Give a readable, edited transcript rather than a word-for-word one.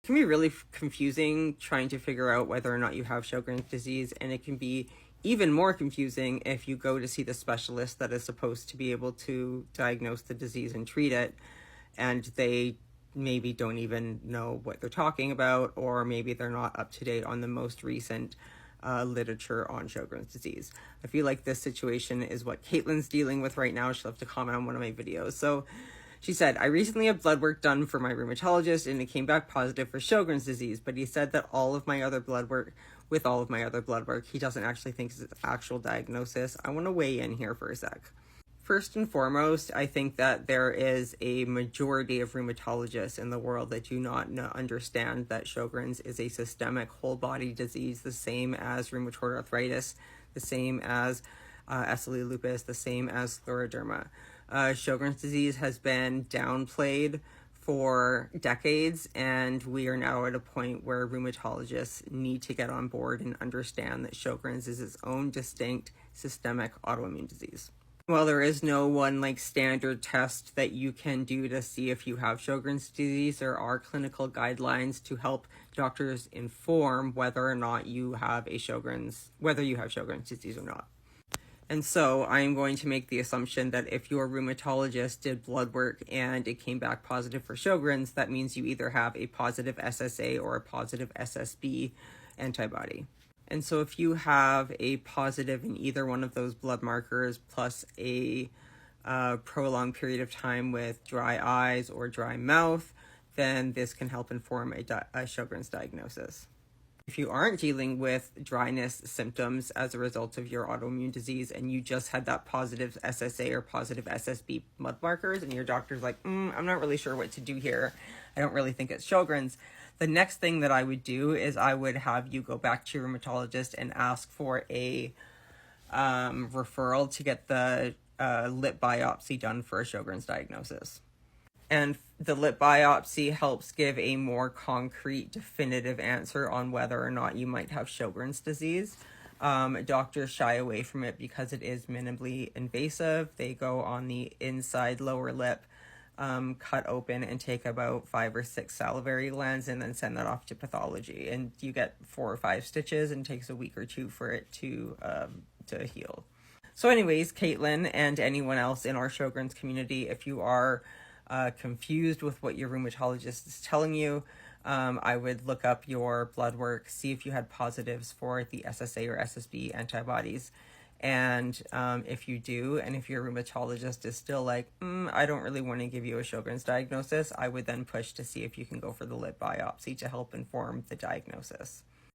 can be really confusing trying to figure out whether or not you have Sjogren's disease, and it can be even more confusing if you go to see the specialist that is supposed to be able to diagnose the disease and treat it, and they maybe don't even know what they're talking about, or maybe they're not up to date on the most recent literature on Sjogren's disease. I feel like this situation is what Caitlin's dealing with right now. She'll have to comment on one of my videos. So she said, I recently had blood work done for my rheumatologist and it came back positive for Sjogren's disease, but he said that all of my other blood work, he doesn't actually think it's an actual diagnosis. I want to weigh in here for a sec. First and foremost, I think that there is a majority of rheumatologists in the world that do not understand that Sjogren's is a systemic whole body disease, the same as rheumatoid arthritis, the same as SLE lupus, the same as scleroderma. Sjogren's disease has been downplayed for decades, and we are now at a point where rheumatologists need to get on board and understand that Sjogren's is its own distinct systemic autoimmune disease. While there is no one standard test that you can do to see if you have Sjogren's disease, there are clinical guidelines to help doctors inform whether or not you have Sjogren's disease or not. And so I am going to make the assumption that if your rheumatologist did blood work and it came back positive for Sjogren's, that means you either have a positive SSA or a positive SSB antibody. And so if you have a positive in either one of those blood markers plus a prolonged period of time with dry eyes or dry mouth, then this can help inform a Sjogren's diagnosis. If you aren't dealing with dryness symptoms as a result of your autoimmune disease and you just had that positive SSA or positive SSB blood markers and your doctor's like, I'm not really sure what to do here, I don't really think it's Sjogren's, the next thing that I would do is I would have you go back to your rheumatologist and ask for a referral to get the lip biopsy done for a Sjogren's diagnosis. And the lip biopsy helps give a more concrete, definitive answer on whether or not you might have Sjogren's disease. Doctors shy away from it because it is minimally invasive. They go on the inside lower lip, cut open and take about 5 or 6 salivary glands and then send that off to pathology. And you get 4 or 5 stitches and it takes a week or 2 for it to heal. So anyways, Caitlin and anyone else in our Sjogren's community, if you are confused with what your rheumatologist is telling you, I would look up your blood work, see if you had positives for the SSA or SSB antibodies. And if you do, and if your rheumatologist is still like, I don't really want to give you a Sjogren's diagnosis, I would then push to see if you can go for the lip biopsy to help inform the diagnosis.